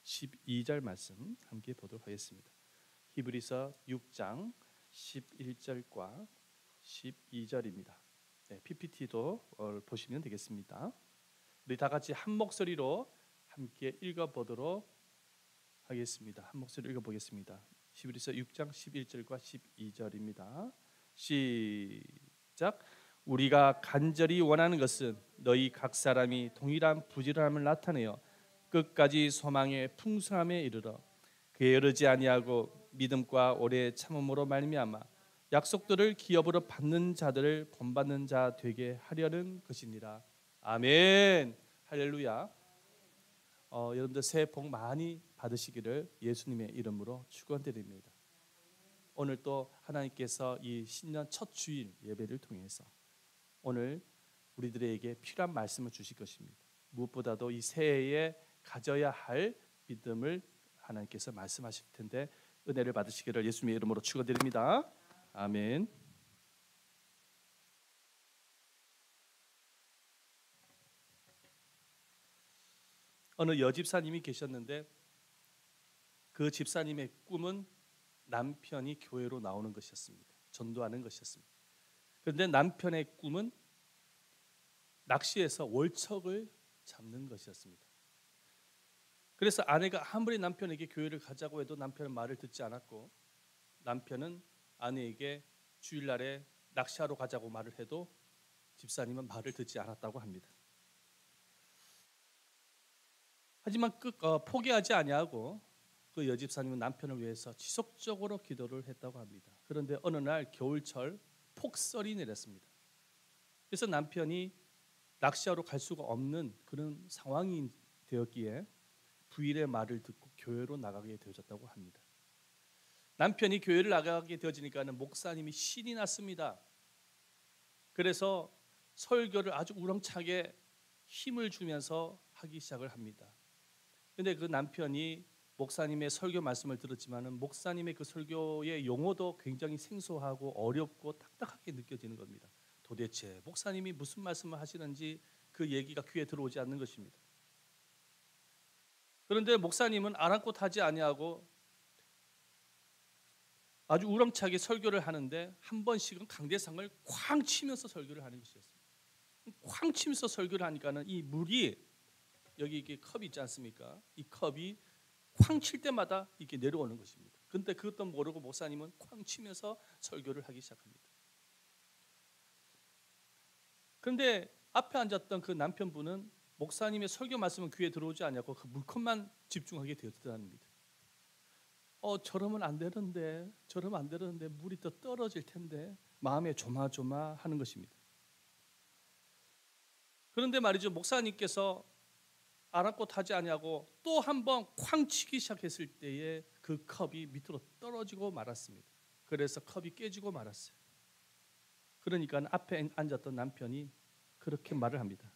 12절 말씀 함께 보도록 하겠습니다. 히브리서 6장 11절과 12절입니다. PPT도 보시면 되겠습니다. 우리 다 같이 한 목소리로 함께 읽어보도록 하겠습니다. 한 목소리 읽어보겠습니다. 히브리서 6장 11절과 12절입니다. 시작. 우리가 간절히 원하는 것은 너희 각 사람이 동일한 부지런함을 나타내어 끝까지 소망의 풍성함에 이르러 게으르지 아니하고 믿음과 오래 참음으로 말미암아 약속들을 기업으로 받는 자들을 본받는 자 되게 하려는 것이니라. 아멘. 할렐루야. 여러분들 새해 복 많이 받으시기를 예수님의 이름으로 축원드립니다. 오늘 또 하나님께서 이 신년 첫 주일 예배를 통해서 오늘 우리들에게 필요한 말씀을 주실 것입니다. 무엇보다도 이 새해에 가져야 할 믿음을 하나님께서 말씀하실 텐데 은혜를 받으시기를 예수님의 이름으로 축원드립니다. 아멘. 어느 여집사님이 계셨는데 그 집사님의 꿈은 남편이 교회로 나오는 것이었습니다. 전도하는 것이었습니다. 그런데 남편의 꿈은 낚시해서 월척을 잡는 것이었습니다. 그래서 아내가 아무리 남편에게 교회를 가자고 해도 남편은 말을 듣지 않았고, 남편은 아내에게 주일날에 낚시하러 가자고 말을 해도 집사님은 말을 듣지 않았다고 합니다. 하지만 포기하지 아니하고 그 여집사님은 남편을 위해서 지속적으로 기도를 했다고 합니다. 그런데 어느 날 겨울철 폭설이 내렸습니다. 그래서 남편이 낚시하러 갈 수가 없는 그런 상황이 되었기에 부인의 말을 듣고 교회로 나가게 되어졌다고 합니다. 남편이 교회를 나가게 되어지니까는 목사님이 신이 났습니다. 그래서 설교를 아주 우렁차게 힘을 주면서 하기 시작을 합니다. 그런데 그 남편이 목사님의 설교 말씀을 들었지만은 목사님의 그 설교의 용어도 굉장히 생소하고 어렵고 딱딱하게 느껴지는 겁니다. 도대체 목사님이 무슨 말씀을 하시는지 그 얘기가 귀에 들어오지 않는 것입니다. 그런데 목사님은 아랑곳하지 아니하고 아주 우렁차게 설교를 하는데 한 번씩은 강대상을 쾅 치면서 설교를 하는 것이었습니다. 쾅 치면서 설교를 하니까는 이 물이 여기 이게 컵이 있지 않습니까? 이 컵이 쾅 칠 때마다 이렇게 내려오는 것입니다. 그런데 그것도 모르고 목사님은 쾅 치면서 설교를 하기 시작합니다. 그런데 앞에 앉았던 그 남편분은 목사님의 설교 말씀은 귀에 들어오지 않았고 그 물컵만 집중하게 되었답니다. 저러면 안 되는데 물이 더 떨어질 텐데 마음에 조마조마하는 것입니다. 그런데 말이죠, 목사님께서 아랑곳하지 아니하고 또 한 번 쾅 치기 시작했을 때에 그 컵이 밑으로 떨어지고 말았습니다. 그래서 컵이 깨지고 말았어요. 그러니까 앞에 앉았던 남편이 그렇게 말을 합니다.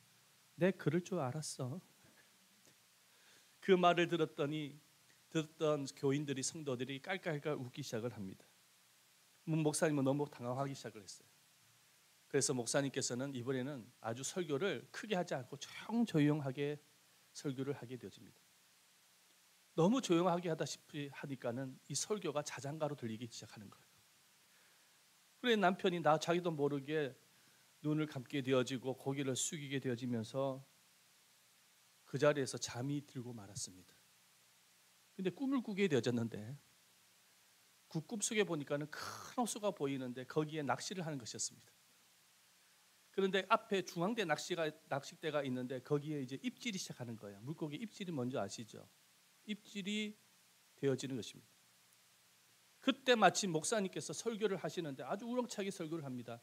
내 그럴 줄 알았어. 그 말을 듣던 교인들이, 성도들이 깔깔깔 웃기 시작을 합니다. 목사님은 너무 당황하기 시작을 했어요. 그래서 목사님께서는 이번에는 아주 설교를 크게 하지 않고 조용하게 설교를 하게 되어집니다. 너무 조용하게 하니까는 이 설교가 자장가로 들리기 시작하는 거예요. 그래 남편이 자기도 모르게 눈을 감게 되어지고 고개를 숙이게 되어지면서 그 자리에서 잠이 들고 말았습니다. 근데 꿈을 꾸게 되어졌는데 그 꿈속에 보니까는 큰 호수가 보이는데 거기에 낚시를 하는 것이었습니다. 그런데 앞에 중앙대 낚싯대가 있는데 거기에 이제 입질이 시작하는 거예요. 물고기 입질이 뭔지 아시죠? 입질이 되어지는 것입니다. 그때 마침 목사님께서 설교를 하시는데 아주 우렁차게 설교를 합니다.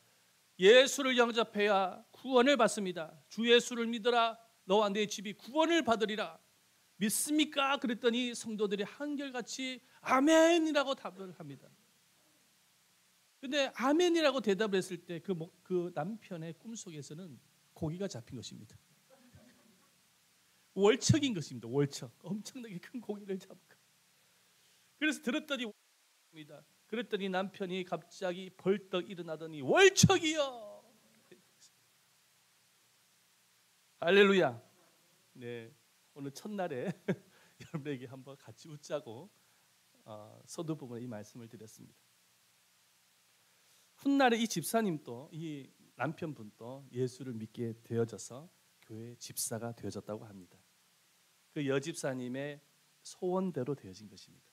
예수를 영접해야 구원을 받습니다. 주 예수를 믿어라. 너와 내 집이 구원을 받으리라. 믿습니까? 그랬더니 성도들이 한결같이 아멘이라고 답을 합니다. 근데 아멘이라고 대답을 했을 때 그 남편의 꿈속에서는 고기가 잡힌 것입니다. 월척인 것입니다. 월척. 엄청나게 큰 고기를 잡은 거예요. 그래서 그랬더니 남편이 갑자기 벌떡 일어나더니 월척이요. 할렐루야. 네, 오늘 첫날에 여러분의 여러분들에게 한번 같이 웃자고 서두 부분에 이 말씀을 드렸습니다. 훗날에 이 집사님도 이 남편분도 예수를 믿게 되어져서 교회 집사가 되어졌다고 합니다. 그 여집사님의 소원대로 되어진 것입니다.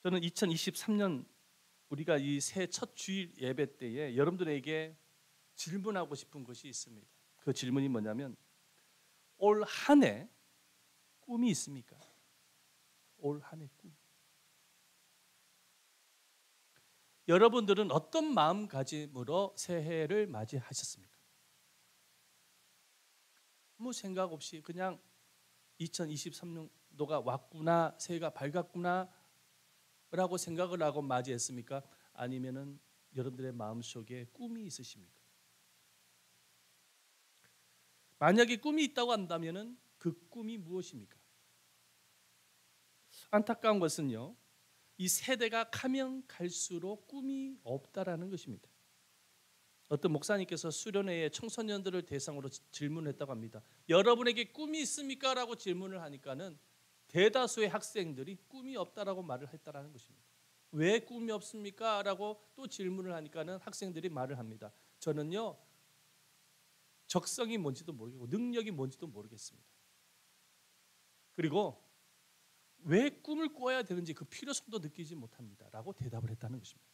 저는 2023년 우리가 이 새 첫 주일 예배 때에 여러분들에게 질문하고 싶은 것이 있습니다. 그 질문이 뭐냐면 올 한 해 꿈이 있습니까? 올 한 해 꿈. 여러분들은 어떤 마음가짐으로 새해를 맞이하셨습니까? 아무 생각 없이 그냥 2023년도가 왔구나, 새해가 밝았구나 라고 생각을 하고 맞이했습니까? 아니면은 여러분들의 마음속에 꿈이 있으십니까? 만약에 꿈이 있다고 한다면은 그 꿈이 무엇입니까? 안타까운 것은요, 이 세대가 가면 갈수록 꿈이 없다라는 것입니다. 어떤 목사님께서 수련회에 청소년들을 대상으로 질문했다고 합니다. 여러분에게 꿈이 있습니까? 라고 질문을 하니까는 대다수의 학생들이 꿈이 없다라고 말을 했다라는 것입니다. 왜 꿈이 없습니까? 라고 또 질문을 하니까는 학생들이 말을 합니다. 저는요, 적성이 뭔지도 모르겠고 능력이 뭔지도 모르겠습니다. 그리고 왜 꿈을 꿔야 되는지 그 필요성도 느끼지 못합니다 라고 대답을 했다는 것입니다.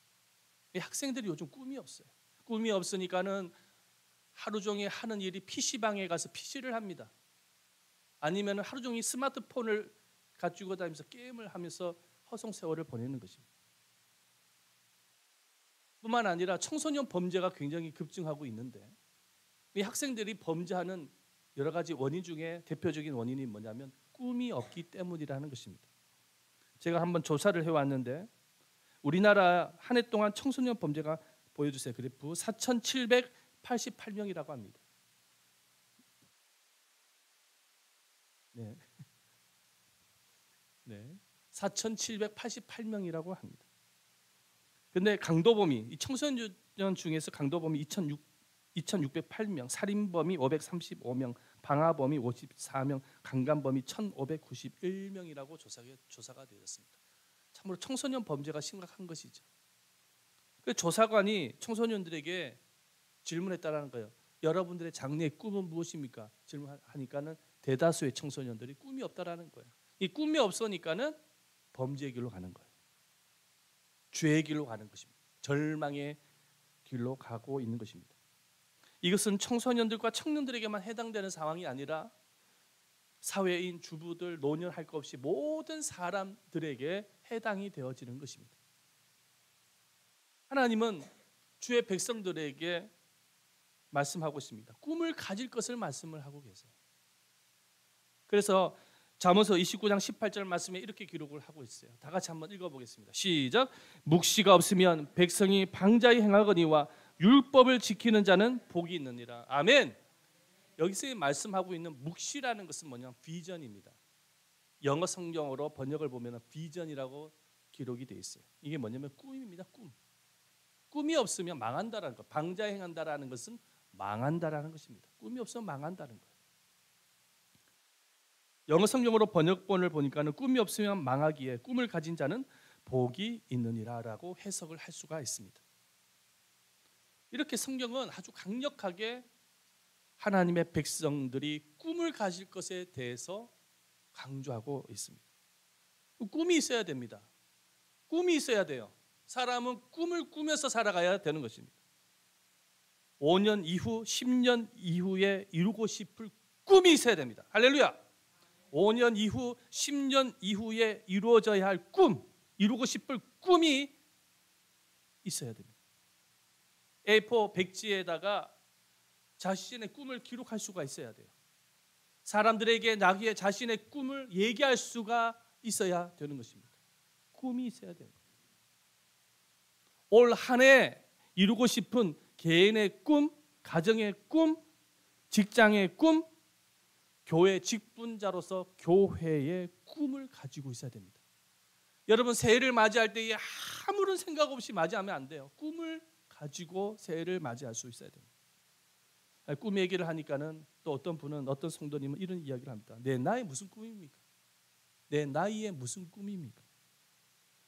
이 학생들이 요즘 꿈이 없어요. 꿈이 없으니까는 하루 종일 하는 일이 PC방에 가서 PC를 합니다. 아니면 하루 종일 스마트폰을 가지고 다니면서 게임을 하면서 허송세월을 보내는 것입니다. 뿐만 아니라 청소년 범죄가 굉장히 급증하고 있는데 이 학생들이 범죄하는 여러 가지 원인 중에 대표적인 원인이 뭐냐면 꿈이 없기 때문이라는 것입니다. 제가 한번 조사를 해왔는데 우리나라 한 해 동안 청소년 범죄가 보여주세요. 그래프 4,788명이라고 합니다. 네. 네. 4,788명이라고 합니다. 근데 강도범이 이 청소년 중에서 강도범이 2,608명, 살인범이 535명, 방화범이 54명, 강간범이 1,591명이라고 조사가 되었습니다. 참으로 청소년 범죄가 심각한 것이죠. 그 조사관이 청소년들에게 질문했다라는 거예요. 여러분들의 장래의 꿈은 무엇입니까? 질문하니까는 대다수의 청소년들이 꿈이 없다라는 거예요. 이 꿈이 없으니까는 범죄의 길로 가는 거예요. 죄의 길로 가는 것입니다. 절망의 길로 가고 있는 것입니다. 이것은 청소년들과 청년들에게만 해당되는 상황이 아니라 사회인, 주부들, 노년 할 것 없이 모든 사람들에게 해당이 되어지는 것입니다. 하나님은 주의 백성들에게 말씀하고 있습니다. 꿈을 가질 것을 말씀을 하고 계세요. 그래서 잠언서 29장 18절 말씀에 이렇게 기록을 하고 있어요. 다 같이 한번 읽어보겠습니다. 시작. 묵시가 없으면 백성이 방자히 행하거니와 율법을 지키는 자는 복이 있느니라. 아멘. 여기서 말씀하고 있는 묵시라는 것은 뭐냐면 비전입니다. 영어 성경으로 번역을 보면 비전이라고 기록이 되어 있어요. 이게 뭐냐면 꿈입니다. 꿈. 꿈이 없으면 망한다라는 것. 방자히 행한다라는 것은 망한다라는 것입니다. 꿈이 없으면 망한다는 거예요. 영어 성경으로 번역본을 보니까는 꿈이 없으면 망하기에 꿈을 가진 자는 복이 있느니라라고 해석을 할 수가 있습니다. 이렇게 성경은 아주 강력하게 하나님의 백성들이 꿈을 가질 것에 대해서 강조하고 있습니다. 꿈이 있어야 됩니다. 꿈이 있어야 돼요. 사람은 꿈을 꾸면서 살아가야 되는 것입니다. 5년 이후, 10년 이후에 이루고 싶을 꿈이 있어야 됩니다. 할렐루야. 5년 이후, 10년 이후에 이루어져야 할 꿈, 이루고 싶을 꿈이 있어야 됩니다. A4 백지에다가 자신의 꿈을 기록할 수가 있어야 돼요. 사람들에게 나의 자신의 꿈을 얘기할 수가 있어야 되는 것입니다. 꿈이 있어야 돼요. 올 한 해 이루고 싶은 개인의 꿈, 가정의 꿈, 직장의 꿈, 교회 직분자로서 교회의 꿈을 가지고 있어야 됩니다. 여러분 새해를 맞이할 때에 아무런 생각 없이 맞이하면 안 돼요. 꿈을 가지고 새해를 맞이할 수 있어야 됩니다. 꿈 얘기를 하니까는 또 어떤 분은, 어떤 성도님은 이런 이야기를 합니다. 내 나이 무슨 꿈입니까? 내 나이에 무슨 꿈입니까?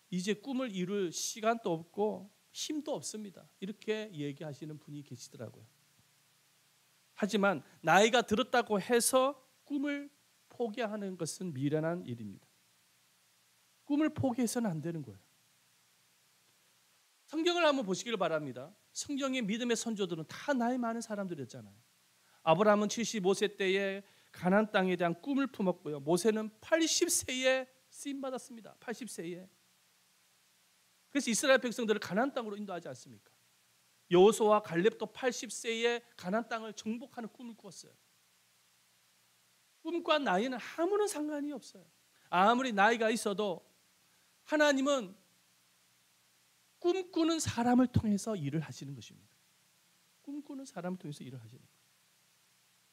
이제 꿈을 이룰 시간도 없고 힘도 없습니다. 이렇게 얘기하시는 분이 계시더라고요. 하지만 나이가 들었다고 해서 꿈을 포기하는 것은 미련한 일입니다. 꿈을 포기해서는 안 되는 거예요. 성경을 한번 보시기를 바랍니다. 성경의 믿음의 선조들은 다 나이 많은 사람들이었잖아요. 아브라함은 75세 때에 가나안 땅에 대한 꿈을 품었고요. 모세는 80세에 쓰임 받았습니다. 80세에. 그래서 이스라엘 백성들을 가나안 땅으로 인도하지 않습니까? 여호수아와 갈렙도 80세에 가나안 땅을 정복하는 꿈을 꾸었어요. 꿈과 나이는 아무런 상관이 없어요. 아무리 나이가 있어도 하나님은 꿈꾸는 사람을 통해서 일을 하시는 것입니다. 꿈꾸는 사람을 통해서 일을 하시는 거예요.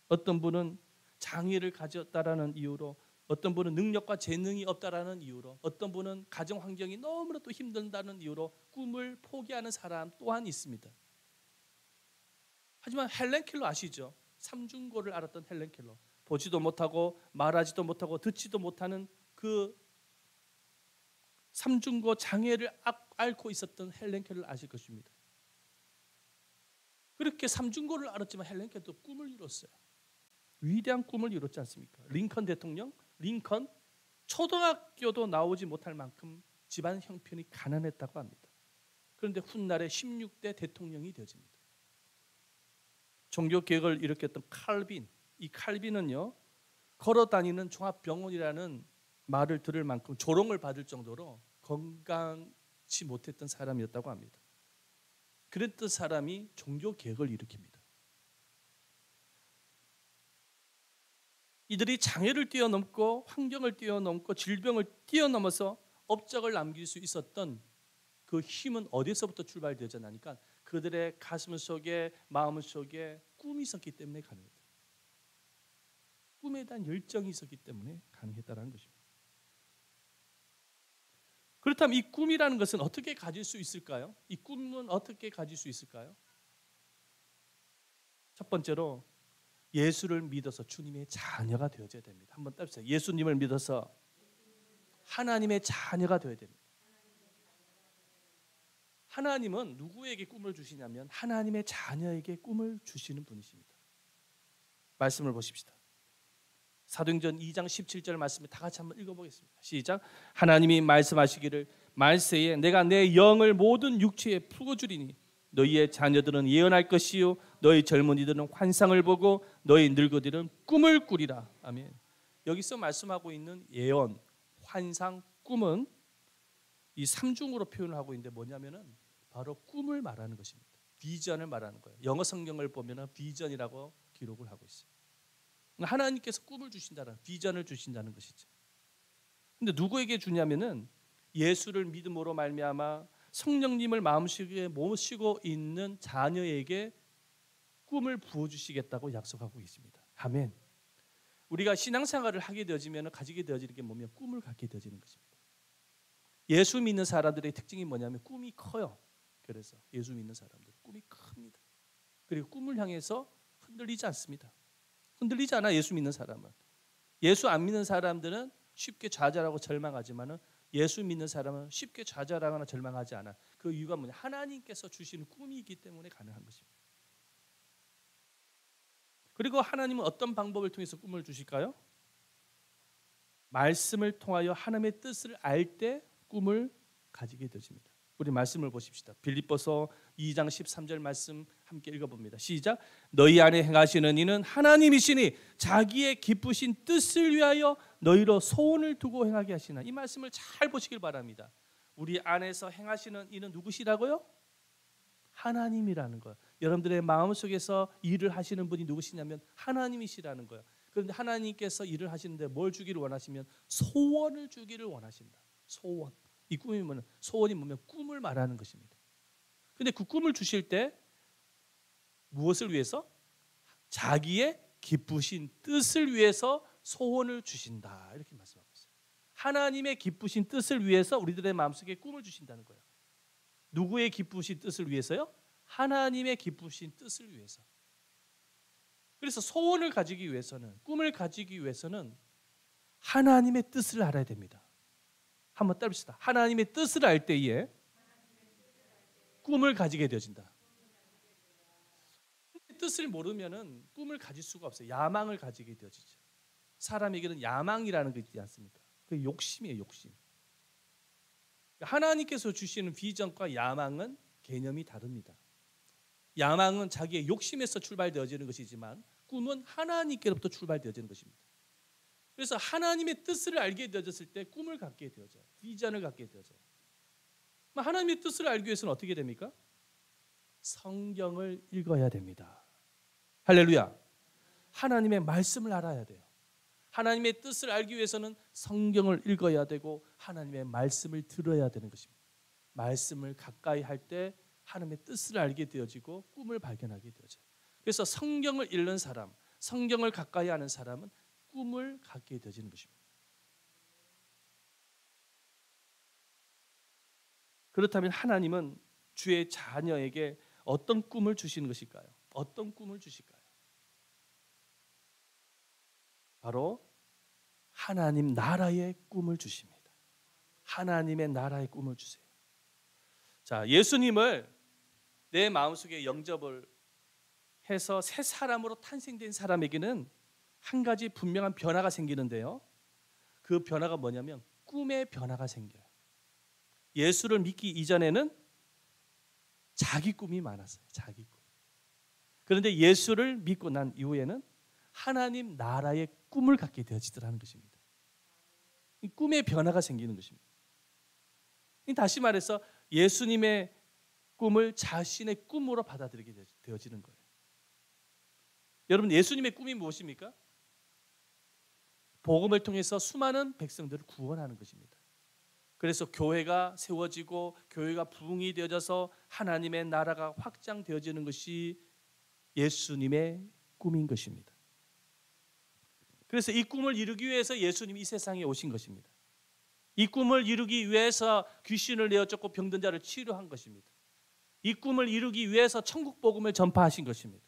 어떤 분은 장애를 가졌다라는 이유로, 어떤 분은 능력과 재능이 없다라는 이유로, 어떤 분은 가정 환경이 너무나도 힘든다는 이유로 꿈을 포기하는 사람 또한 있습니다. 하지만 헬렌 켈러 아시죠? 삼중고를 알았던 헬렌 켈러. 보지도 못하고 말하지도 못하고 듣지도 못하는 그 삼중고 장애를 앓고 있었던 헬렌 켈러를 아실 것입니다. 그렇게 삼중고를 알았지만 헬렌 켈러도 꿈을 이뤘어요. 위대한 꿈을 이뤘지 않습니까? 링컨 대통령, 링컨 초등학교도 나오지 못할 만큼 집안 형편이 가난했다고 합니다. 그런데 훗날에 16대 대통령이 되어집니다. 종교개혁을 일으켰던 칼빈, 이 칼빈은요, 걸어다니는 종합병원이라는 말을 들을 만큼 조롱을 받을 정도로 건강치 못했던 사람이었다고 합니다. 그랬던 사람이 종교개혁을 일으킵니다. 이들이 장애를 뛰어넘고 환경을 뛰어넘고 질병을 뛰어넘어서 업적을 남길 수 있었던 그 힘은 어디서부터 출발되지 않으니까 그들의 가슴 속에, 마음 속에 꿈이 있었기 때문에 가능했다. 꿈에 대한 열정이 있었기 때문에 가능했다는 것입니다. 그렇다면 이 꿈이라는 것은 어떻게 가질 수 있을까요? 이 꿈은 어떻게 가질 수 있을까요? 첫 번째로 예수를 믿어서 주님의 자녀가 되어야 됩니다. 한번 따라해보세요. 예수님을 믿어서 하나님의 자녀가 되어야 됩니다. 하나님은 누구에게 꿈을 주시냐면 하나님의 자녀에게 꿈을 주시는 분이십니다. 말씀을 보십시다. 사도행전 2장 17절 말씀을 다 같이 한번 읽어보겠습니다. 시작. 하나님이 말씀하시기를 말세에 내가 내 영을 모든 육체에 풀어주리니 너희의 자녀들은 예언할 것이요 너희 젊은이들은 환상을 보고 너희 늙은이들은 꿈을 꾸리라. 아멘. 여기서 말씀하고 있는 예언, 환상, 꿈은 이 삼중으로 표현을 하고 있는데 뭐냐면은 바로 꿈을 말하는 것입니다. 비전을 말하는 거예요. 영어 성경을 보면은 비전이라고 기록을 하고 있어요. 하나님께서 꿈을 주신다는, 비전을 주신다는 것이죠. 근데 누구에게 주냐면은 예수를 믿음으로 말미암아 성령님을 마음속에 모시고 있는 자녀에게 꿈을 부어주시겠다고 약속하고 계십니다. 아멘. 우리가 신앙생활을 하게 되어지면 가지게 되어지는 게 뭐냐면 꿈을 갖게 되어지는 것입니다. 예수 믿는 사람들의 특징이 뭐냐면 꿈이 커요. 그래서 예수 믿는 사람들 꿈이 큽니다. 그리고 꿈을 향해서 흔들리지 않습니다. 흔들리지 않아. 예수 믿는 사람은. 예수 안 믿는 사람들은 쉽게 좌절하고 절망하지만은 예수 믿는 사람은 쉽게 좌절하거나 절망하지 않아. 그 이유가 뭐냐? 하나님께서 주시는 꿈이 있기 때문에 가능한 것입니다. 그리고 하나님은 어떤 방법을 통해서 꿈을 주실까요? 말씀을 통하여 하나님의 뜻을 알 때 꿈을 가지게 되십니다. 우리 말씀을 보십시다. 빌립보서 2장 13절 말씀 함께 읽어봅니다. 시작. 너희 안에 행하시는 이는 하나님이시니 자기의 기쁘신 뜻을 위하여 너희로 소원을 두고 행하게 하시나. 이 말씀을 잘 보시길 바랍니다. 우리 안에서 행하시는 이는 누구시라고요? 하나님이라는 거예요. 여러분들의 마음속에서 일을 하시는 분이 누구시냐면 하나님이시라는 거예요. 그런데 하나님께서 일을 하시는데 뭘 주기를 원하시면 소원을 주기를 원하신다. 소원. 이 꿈이 뭐냐? 소원이 뭐냐면 꿈을 말하는 것입니다. 근데 그 꿈을 주실 때 무엇을 위해서? 자기의 기쁘신 뜻을 위해서 소원을 주신다. 이렇게 말씀하고 있어요. 하나님의 기쁘신 뜻을 위해서 우리들의 마음속에 꿈을 주신다는 거예요. 누구의 기쁘신 뜻을 위해서요? 하나님의 기쁘신 뜻을 위해서. 그래서 소원을 가지기 위해서는, 꿈을 가지기 위해서는 하나님의 뜻을 알아야 됩니다. 한번 따라합시다. 하나님의 뜻을 알 때에 꿈을 가지게 되어진다. 뜻을 모르면은 꿈을 가질 수가 없어요. 야망을 가지게 되어지죠. 사람에게는 야망이라는 게 있지 않습니까? 그 욕심이에요, 욕심. 하나님께서 주시는 비전과 야망은 개념이 다릅니다. 야망은 자기의 욕심에서 출발되어지는 것이지만 꿈은 하나님께로부터 출발되어지는 것입니다. 그래서 하나님의 뜻을 알게 되어졌을 때 꿈을 갖게 되어져요. 비전을 갖게 되어져요. 하나님의 뜻을 알기 위해서는 어떻게 됩니까? 성경을 읽어야 됩니다. 할렐루야. 하나님의 말씀을 알아야 돼요. 하나님의 뜻을 알기 위해서는 성경을 읽어야 되고 하나님의 말씀을 들어야 되는 것입니다. 말씀을 가까이 할 때 하나님의 뜻을 알게 되어지고 꿈을 발견하게 되어져요. 그래서 성경을 읽는 사람, 성경을 가까이 하는 사람은 꿈을 갖게 되어지는 것입니다. 그렇다면 하나님은 주의 자녀에게 어떤 꿈을 주시는 것일까요? 어떤 꿈을 주실까요? 바로 하나님 나라의 꿈을 주십니다. 하나님의 나라의 꿈을 주세요. 자, 예수님을 내 마음속에 영접을 해서 새 사람으로 탄생된 사람에게는 한 가지 분명한 변화가 생기는데요. 그 변화가 뭐냐면 꿈의 변화가 생겨요. 예수를 믿기 이전에는 자기 꿈이 많았어요. 자기 꿈. 그런데 예수를 믿고 난 이후에는 하나님 나라의 꿈을 갖게 되어지더라는 것입니다. 이 꿈의 변화가 생기는 것입니다. 다시 말해서 예수님의 꿈을 자신의 꿈으로 받아들이게 되어지는 거예요. 여러분, 예수님의 꿈이 무엇입니까? 복음을 통해서 수많은 백성들을 구원하는 것입니다. 그래서 교회가 세워지고 교회가 부흥이 되어져서 하나님의 나라가 확장되어지는 것이 예수님의 꿈인 것입니다. 그래서 이 꿈을 이루기 위해서 예수님이 이 세상에 오신 것입니다. 이 꿈을 이루기 위해서 귀신을 내어쫓고 병든 자를 치료한 것입니다. 이 꿈을 이루기 위해서 천국 복음을 전파하신 것입니다.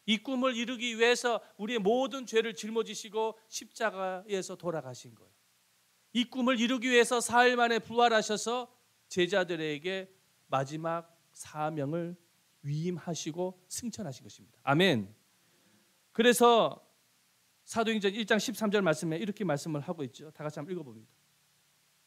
이 꿈을 이루기 위해서 우리의 모든 죄를 짊어지시고 십자가에서 돌아가신 거예요. 이 꿈을 이루기 위해서 사흘 만에 부활하셔서 제자들에게 마지막 사명을 위임하시고 승천하신 것입니다. 아멘. 그래서 사도행전 1장 13절 말씀에 이렇게 말씀을 하고 있죠. 다 같이 한번 읽어봅니다.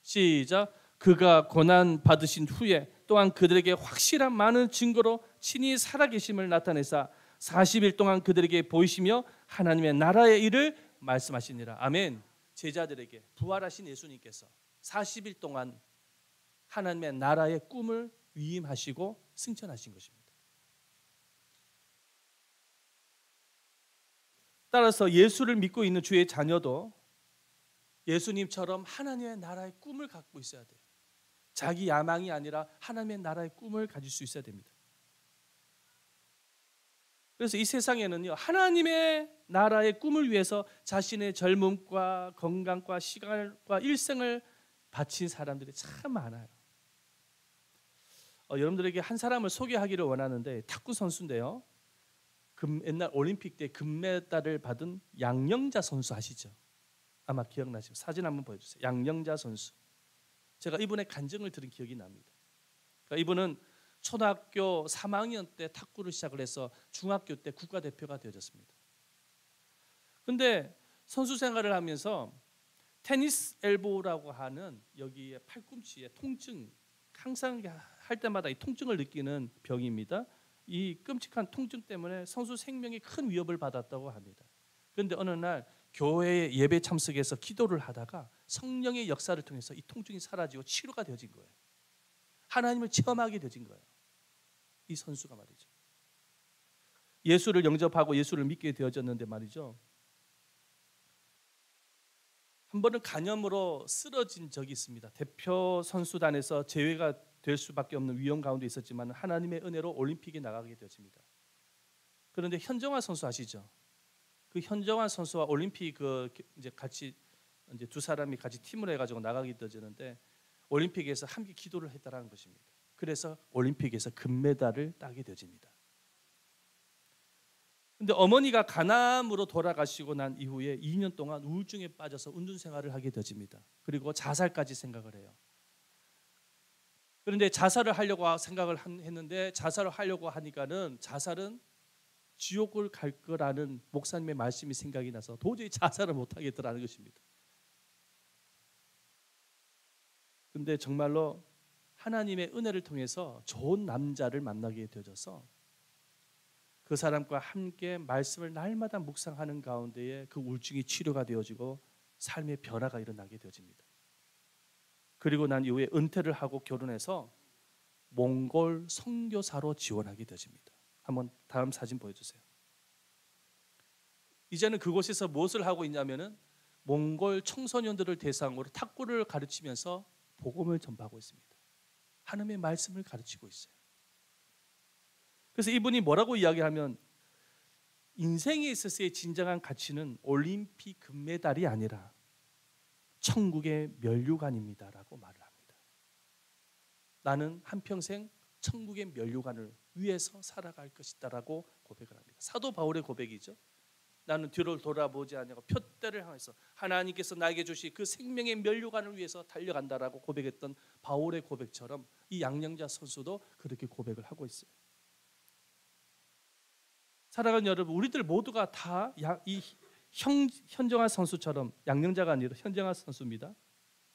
시작. 그가 고난 받으신 후에 또한 그들에게 확실한 많은 증거로 친히 살아계심을 나타내사 40일 동안 그들에게 보이시며 하나님의 나라의 일을 말씀하시니라. 아멘. 제자들에게 부활하신 예수님께서 40일 동안 하나님의 나라의 꿈을 위임하시고 승천하신 것입니다. 따라서 예수를 믿고 있는 주의 자녀도 예수님처럼 하나님의 나라의 꿈을 갖고 있어야 돼요. 자기 야망이 아니라 하나님의 나라의 꿈을 가질 수 있어야 됩니다. 그래서 이 세상에는요, 하나님의 나라의 꿈을 위해서 자신의 젊음과 건강과 시간과 일생을 바친 사람들이 참 많아요. 여러분들에게 한 사람을 소개하기를 원하는데 탁구 선수인데요. 옛날 올림픽 때 금메달을 받은 양영자 선수 아시죠? 아마 기억나시죠? 사진 한번 보여주세요. 양영자 선수. 제가 이분의 간증을 들은 기억이 납니다. 그러니까 이분은 초등학교 3학년 때 탁구를 시작을 해서 중학교 때 국가대표가 되어졌습니다. 그런데 선수 생활을 하면서 테니스 엘보라고 하는 여기에 팔꿈치에 통증, 항상 할 때마다 이 통증을 느끼는 병입니다. 이 끔찍한 통증 때문에 선수 생명에 큰 위협을 받았다고 합니다. 그런데 어느 날 교회 예배 참석해서 기도를 하다가 성령의 역사를 통해서 이 통증이 사라지고 치료가 되어진 거예요. 하나님을 체험하게 되어진 거예요. 이 선수가 말이죠. 예수를 영접하고 예수를 믿게 되어졌는데 말이죠. 한 번은 간염으로 쓰러진 적이 있습니다. 대표 선수단에서 제외가 될 수밖에 없는 위험 가운데 있었지만 하나님의 은혜로 올림픽에 나가게 되었습니다. 그런데 현정화 선수 아시죠? 그 현정화 선수와 올림픽 이제 같이 이제 두 사람이 같이 팀을 해가지고 나가게 되어지는데 올림픽에서 함께 기도를 했다라는 것입니다. 그래서 올림픽에서 금메달을 따게 되어집니다. 근데 어머니가 간암으로 돌아가시고 난 이후에 2년 동안 우울증에 빠져서 은둔 생활을 하게 되집니다. 그리고 자살까지 생각을 해요. 그런데 자살을 하려고 생각을 했는데 자살을 하려고 하니까는 자살은 지옥을 갈 거라는 목사님의 말씀이 생각이 나서 도저히 자살을 못 하겠더라는 것입니다. 근데 정말로 하나님의 은혜를 통해서 좋은 남자를 만나게 되어져서 그 사람과 함께 말씀을 날마다 묵상하는 가운데에 그 우울증이 치료가 되어지고 삶의 변화가 일어나게 되어집니다. 그리고 난 이후에 은퇴를 하고 결혼해서 몽골 선교사로 지원하게 되어집니다. 한번 다음 사진 보여주세요. 이제는 그곳에서 무엇을 하고 있냐면은 몽골 청소년들을 대상으로 탁구를 가르치면서 복음을 전파하고 있습니다. 하나님의 말씀을 가르치고 있어요. 그래서 이분이 뭐라고 이야기하면 인생에 있어서의 진정한 가치는 올림픽 금메달이 아니라 천국의 면류관입니다라고 말을 합니다. 나는 한평생 천국의 면류관을 위해서 살아갈 것이다라고 고백을 합니다. 사도 바울의 고백이죠. 나는 뒤를 돌아보지 않냐고 표대를 향해서 하나님께서 나에게 주신 그 생명의 면류관을 위해서 달려간다라고 고백했던 바울의 고백처럼 이 양영자 선수도 그렇게 고백을 하고 있어요. 사랑하는 여러분, 우리들 모두가 다 이 현정아 선수처럼 양영자가 아니라 현정아 선수입니다.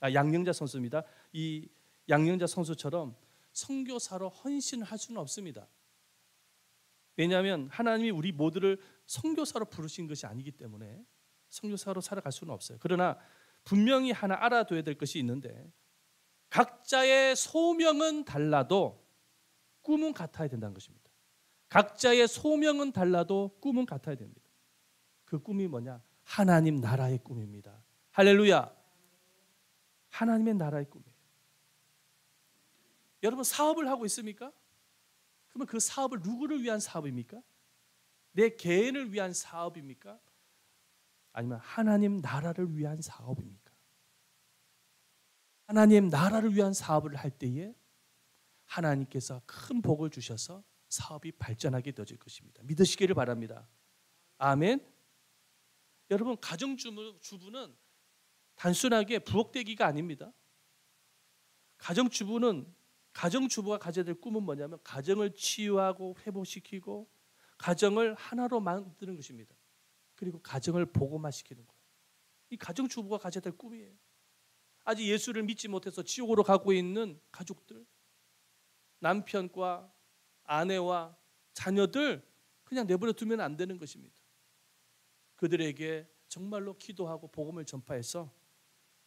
양영자 선수입니다. 이 양영자 선수처럼 선교사로 헌신을 할 수는 없습니다. 왜냐하면 하나님이 우리 모두를 선교사로 부르신 것이 아니기 때문에 선교사로 살아갈 수는 없어요. 그러나 분명히 하나 알아둬야 될 것이 있는데 각자의 소명은 달라도 꿈은 같아야 된다는 것입니다. 각자의 소명은 달라도 꿈은 같아야 됩니다. 그 꿈이 뭐냐? 하나님 나라의 꿈입니다. 할렐루야. 하나님의 나라의 꿈이에요. 여러분 사업을 하고 있습니까? 그러면 그 사업을 누구를 위한 사업입니까? 내 개인을 위한 사업입니까? 아니면 하나님 나라를 위한 사업입니까? 하나님 나라를 위한 사업을 할 때에 하나님께서 큰 복을 주셔서 사업이 발전하게 되어질 것입니다. 믿으시기를 바랍니다. 아멘. 여러분 가정주부는 단순하게 부엌대기가 아닙니다. 가정주부가 가져야 될 꿈은 뭐냐면 가정을 치유하고 회복시키고 가정을 하나로 만드는 것입니다. 그리고 가정을 복음화시키는 거예요. 이 가정주부가 가져야 될 꿈이에요. 아직 예수를 믿지 못해서 지옥으로 가고 있는 가족들, 남편과 아내와 자녀들 그냥 내버려 두면 안 되는 것입니다. 그들에게 정말로 기도하고 복음을 전파해서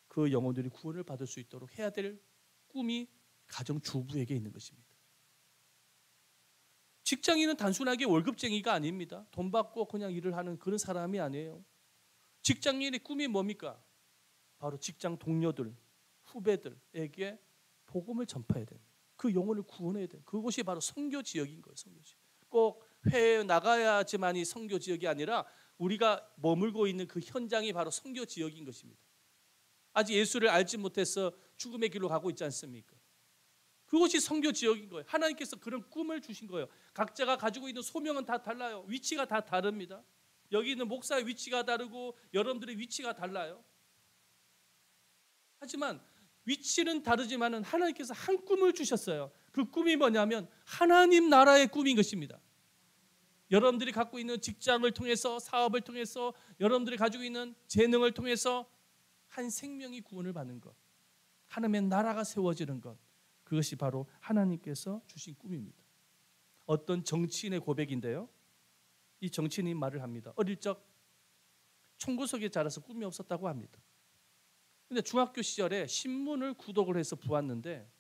그 영혼들이 구원을 받을 수 있도록 해야 될 꿈이 가정주부에게 있는 것입니다. 직장인은 단순하게 월급쟁이가 아닙니다. 돈 받고 그냥 일을 하는 그런 사람이 아니에요. 직장인의 꿈이 뭡니까? 바로 직장 동료들, 후배들에게 복음을 전파해야 됩니다. 그 영혼을 구원해야 돼요. 그것이 바로 선교 지역인 거예요. 선교 지역. 꼭 해외에 나가야지만이 선교 지역이 아니라 우리가 머물고 있는 그 현장이 바로 선교 지역인 것입니다. 아직 예수를 알지 못해서 죽음의 길로 가고 있지 않습니까? 그것이 선교 지역인 거예요. 하나님께서 그런 꿈을 주신 거예요. 각자가 가지고 있는 소명은 다 달라요. 위치가 다 다릅니다. 여기 있는 목사의 위치가 다르고 여러분들의 위치가 달라요. 하지만 위치는 다르지만은 하나님께서 한 꿈을 주셨어요. 그 꿈이 뭐냐면 하나님 나라의 꿈인 것입니다. 여러분들이 갖고 있는 직장을 통해서 사업을 통해서 여러분들이 가지고 있는 재능을 통해서 한 생명이 구원을 받는 것, 하나님의 나라가 세워지는 것, 그것이 바로 하나님께서 주신 꿈입니다. 어떤 정치인의 고백인데요. 이 정치인이 말을 합니다. 어릴 적 총구석에 자라서 꿈이 없었다고 합니다. 근데 중학교 시절에 신문을 구독을 해서 보았는데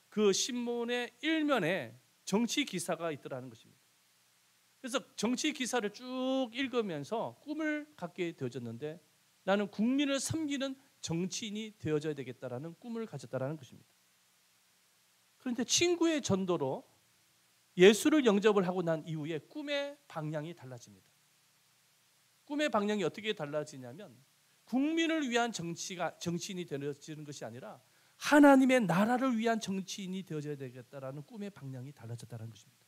그 신문의 일면에 정치 기사가 있더라는 것입니다. 그래서 정치 기사를 쭉 읽으면서 꿈을 갖게 되어졌는데 나는 국민을 섬기는 정치인이 되어져야 되겠다라는 꿈을 가졌다라는 것입니다. 그런데 친구의 전도로 예수를 영접을 하고 난 이후에 꿈의 방향이 달라집니다. 꿈의 방향이 어떻게 달라지냐면 국민을 위한 정치인이 되어지는 것이 아니라 하나님의 나라를 위한 정치인이 되어져야 되겠다라는 꿈의 방향이 달라졌다는 것입니다.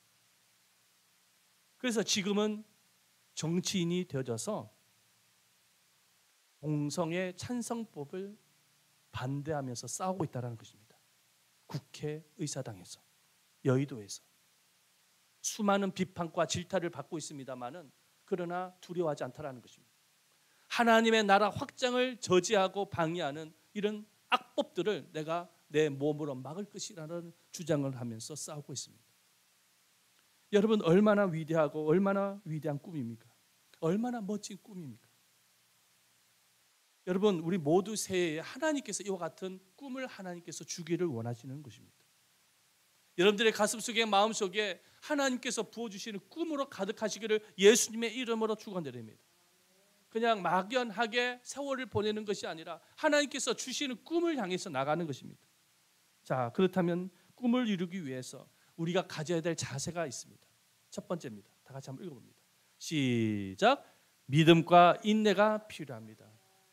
그래서 지금은 정치인이 되어져서 동성애 찬성법을 반대하면서 싸우고 있다는 것입니다. 국회의사당에서, 여의도에서 수많은 비판과 질타를 받고 있습니다마는 그러나 두려워하지 않다라는 것입니다. 하나님의 나라 확장을 저지하고 방해하는 이런 악법들을 내가 내 몸으로 막을 것이라는 주장을 하면서 싸우고 있습니다. 여러분, 얼마나 위대하고 얼마나 위대한 꿈입니까? 얼마나 멋진 꿈입니까? 여러분, 우리 모두 새해에 하나님께서 이와 같은 꿈을 하나님께서 주기를 원하시는 것입니다. 여러분들의 가슴속에 마음속에 하나님께서 부어주시는 꿈으로 가득하시기를 예수님의 이름으로 축원드립니다. 그냥 막연하게 세월을 보내는 것이 아니라 하나님께서 주시는 꿈을 향해서 나가는 것입니다. 자, 그렇다면 꿈을 이루기 위해서 우리가 가져야 될 자세가 있습니다. 첫 번째입니다. 다 같이 한번 읽어봅니다. 시작. 믿음과 인내가 필요합니다.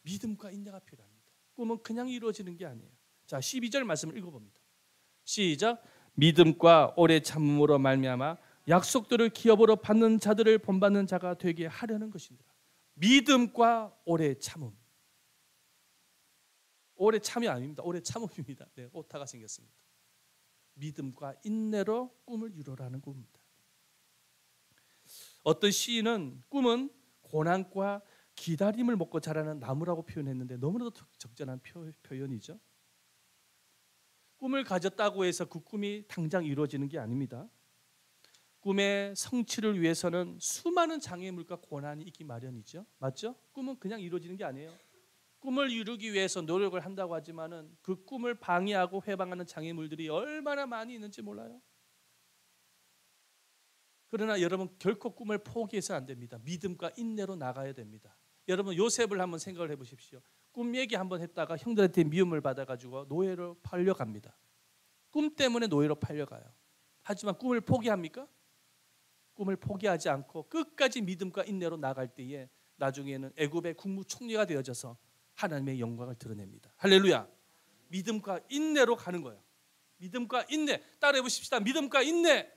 믿음과 인내가 필요합니다. 꿈은 그냥 이루어지는 게 아니에요. 자, 12절 말씀을 읽어봅니다. 시작. 믿음과 오래 참음으로 말미암아 약속들을 기업으로 받는 자들을 본받는 자가 되게 하려는 것이니라. 믿음과 오래 참음. 오래 참이 아닙니다. 오래 참음입니다. 네, 오타가 생겼습니다. 믿음과 인내로 꿈을 이루라는 꿈입니다. 어떤 시인은 꿈은 고난과 기다림을 먹고 자라는 나무라고 표현했는데 너무나도 적절한 표현이죠. 꿈을 가졌다고 해서 그 꿈이 당장 이루어지는 게 아닙니다. 꿈의 성취를 위해서는 수많은 장애물과 고난이 있기 마련이죠. 맞죠? 꿈은 그냥 이루어지는 게 아니에요. 꿈을 이루기 위해서 노력을 한다고 하지만은 그 꿈을 방해하고 회방하는 장애물들이 얼마나 많이 있는지 몰라요. 그러나 여러분, 결코 꿈을 포기해서는 안 됩니다. 믿음과 인내로 나가야 됩니다. 여러분, 요셉을 한번 생각을 해보십시오. 꿈 얘기 한번 했다가 형들한테 미움을 받아가지고 노예로 팔려갑니다. 꿈 때문에 노예로 팔려가요. 하지만 꿈을 포기합니까? 꿈을 포기하지 않고 끝까지 믿음과 인내로 나갈 때에 나중에는 애굽의 국무총리가 되어져서 하나님의 영광을 드러냅니다. 할렐루야. 믿음과 인내로 가는 거예요. 믿음과 인내. 따라해 보십시다. 믿음과 인내.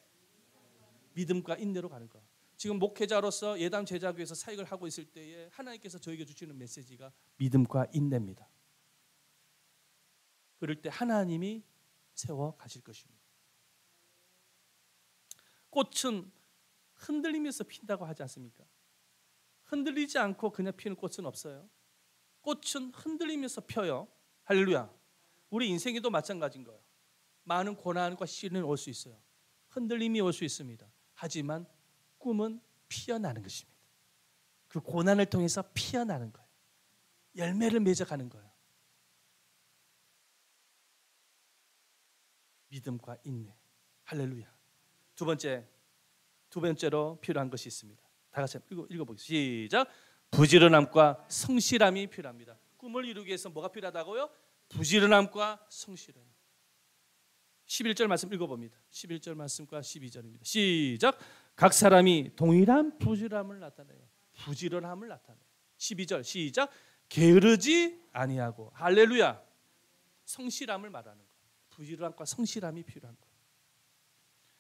믿음과 인내로 가는 거예요. 지금 목회자로서 예담 제자교회에서 사역을 하고 있을 때에 하나님께서 저에게 주시는 메시지가 믿음과 인내입니다. 그럴 때 하나님이 세워 가실 것입니다. 꽃은 흔들리면서 핀다고 하지 않습니까? 흔들리지 않고 그냥 피는 꽃은 없어요. 꽃은 흔들리면서 펴요. 할렐루야. 우리 인생에도 마찬가지인 거예요. 많은 고난과 시련이 올 수 있어요. 흔들림이 올 수 있습니다. 하지만 꿈은 피어나는 것입니다. 그 고난을 통해서 피어나는 거예요. 열매를 맺어가는 거예요. 믿음과 인내. 할렐루야. 두 번째로 필요한 것이 있습니다. 다 같이 읽어보겠습니다. 시작. 부지런함과 성실함이 필요합니다. 꿈을 이루기 위해서 뭐가 필요하다고요? 부지런함과 성실함. 11절 말씀 읽어봅니다. 11절 말씀과 12절입니다. 시작. 각 사람이 동일한 부지런함을 나타내요. 부지런함을 나타내요. 12절 시작. 게으르지 아니하고. 할렐루야. 성실함을 말하는 거예요. 부지런함과 성실함이 필요한 거예요.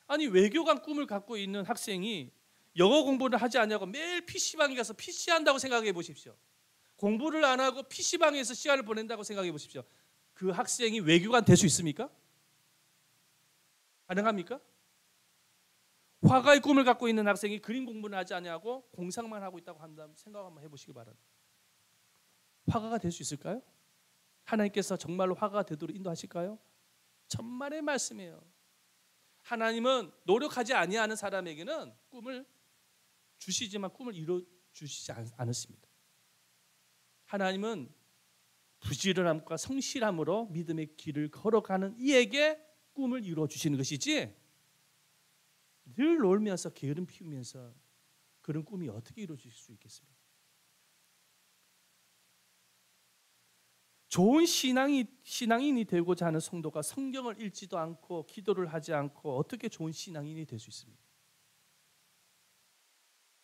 아니, 외교관 꿈을 갖고 있는 학생이 영어 공부를 하지 않냐고 매일 PC방에 가서 PC한다고 생각해 보십시오. 공부를 안 하고 PC방에서 시간을 보낸다고 생각해 보십시오. 그 학생이 외교관 될 수 있습니까? 가능합니까? 화가의 꿈을 갖고 있는 학생이 그림 공부를 하지 않냐고 공상만 하고 있다고 한다면 생각 한번 해보시기 바랍니다. 화가가 될 수 있을까요? 하나님께서 정말로 화가가 되도록 인도하실까요? 천만의 말씀이에요. 하나님은 노력하지 아니하는 사람에게는 꿈을 주시지만 꿈을 이루어 주시지 않으십니다. 하나님은 부지런함과 성실함으로 믿음의 길을 걸어가는 이에게 꿈을 이루어 주시는 것이지, 늘 놀면서 게으름 피우면서 그런 꿈이 어떻게 이루어질 수 있겠습니까? 좋은 신앙인이 되고자 하는 성도가 성경을 읽지도 않고 기도를 하지 않고 어떻게 좋은 신앙인이 될 수 있습니까?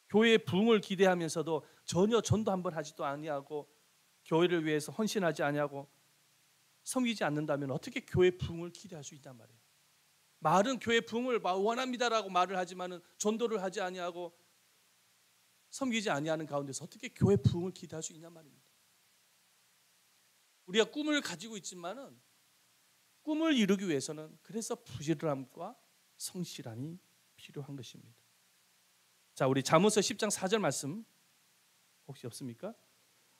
교회의 부흥을 기대하면서도 전혀 전도 한번 하지도 아니하고 교회를 위해서 헌신하지 아니하고 섬기지 않는다면 어떻게 교회 부흥을 기대할 수 있단 말이에요. 말은 교회 부흥을 원합니다라고 말을 하지만은 전도를 하지 아니하고 섬기지 아니하는 가운데서 어떻게 교회 부흥을 기대할 수 있냐 말입니다. 우리가 꿈을 가지고 있지만은 꿈을 이루기 위해서는 그래서 부지런함과 성실함이 필요한 것입니다. 자, 우리 잠언서 10장 4절 말씀 혹시 없습니까?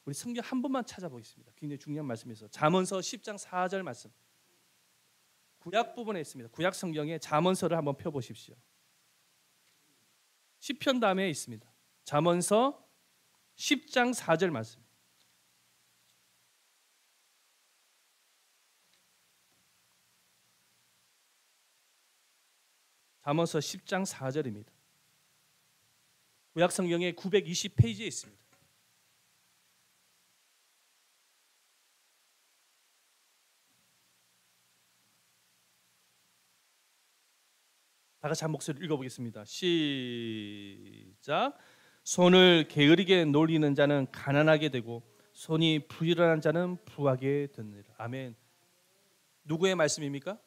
우리 성경 한 번만 찾아보겠습니다. 굉장히 중요한 말씀에서 잠언서 10장 4절 말씀. 구약 부분에 있습니다. 구약 성경에 잠언서를 한번 펴보십시오. 시편 다음에 있습니다. 잠언서 10장 4절 말씀. 잠언서 10장 4절입니다. 구약 성경의 920페이지에 있습니다. 다 같이 한 목소리 읽어보겠습니다. 시작. 손을 게으르게 놀리는 자는 가난하게 되고 손이 부지런한 자는 부하게 되느니라. 아멘. 누구의 말씀입니까?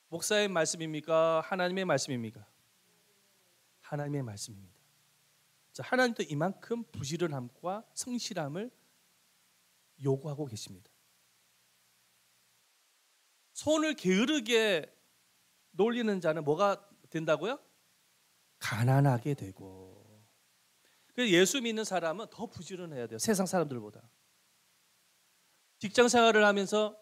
목사의 말씀입니까? 하나님의 말씀입니까? 하나님의 말씀입니다. 자, 하나님도 이만큼 부지런함과 성실함을 요구하고 계십니다. 손을 게으르게 놀리는 자는 뭐가 된다고요? 가난하게 되고. 그래서 예수 믿는 사람은 더 부지런해야 돼요. 세상 사람들보다. 직장 생활을 하면서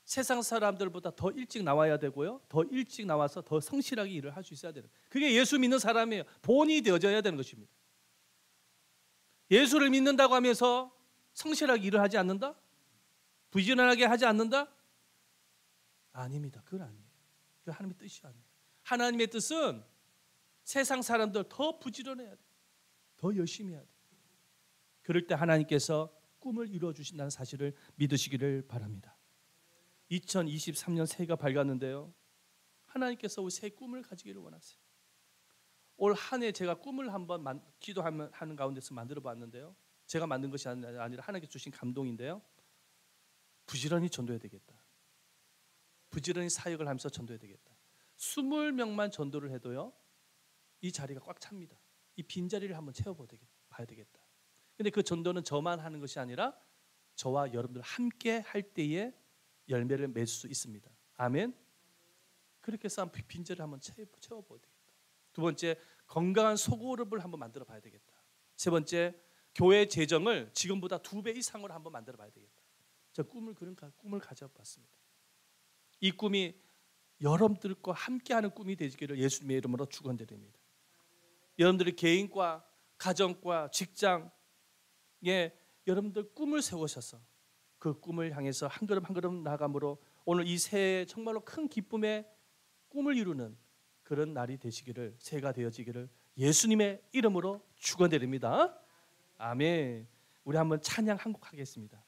세상 사람들보다 더 일찍 나와야 되고요. 더 일찍 나와서 더 성실하게 일을 할 수 있어야 되는. 그게 예수 믿는 사람이에요. 본이 되어져야 되는 것입니다. 예수를 믿는다고 하면서 성실하게 일을 하지 않는다? 부지런하게 하지 않는다? 아닙니다. 그건 아니에요. 그 하나님의 뜻이 아니에요. 하나님의 뜻은 세상 사람들 더 부지런해야 돼요. 더 열심히 해야 돼요. 그럴 때 하나님께서 꿈을 이루어 주신다는 사실을 믿으시기를 바랍니다. 2023년 새해가 밝았는데요. 하나님께서 우리 새 꿈을 가지기를 원하세요. 올 한 해 제가 꿈을 한번 기도하는 가운데서 만들어 봤는데요. 제가 만든 것이 아니라 하나님께서 주신 감동인데요. 부지런히 전도해야 되겠다. 부지런히 사역을 하면서 전도해야 되겠다. 20명만 전도를 해도요. 이 자리가 꽉 찹니다. 이 빈자리를 한번 채워봐야 되겠다. 근데 그 전도는 저만 하는 것이 아니라 저와 여러분들 함께 할 때에 열매를 맺을 수 있습니다. 아멘. 그렇게 해서 빈자리를 한번 채워봐야 되겠다. 두 번째, 건강한 소그룹을 한번 만들어 봐야 되겠다. 세 번째, 교회 재정을 지금보다 2배 이상으로 한번 만들어 봐야 되겠다. 저 그런 꿈을 가져봤습니다. 이 꿈이 여러분들과 함께하는 꿈이 되기를 예수님의 이름으로 축원드립니다. 여러분들의 개인과 가정과 직장에 여러분들 꿈을 세우셔서 그 꿈을 향해서 한 걸음 한 걸음 나아감으로 오늘 이 새해 정말로 큰 기쁨의 꿈을 이루는 그런 날이 되시기를, 새해가 되어지기를 예수님의 이름으로 축원드립니다. 아멘. 우리 한번 찬양 한 곡 하겠습니다.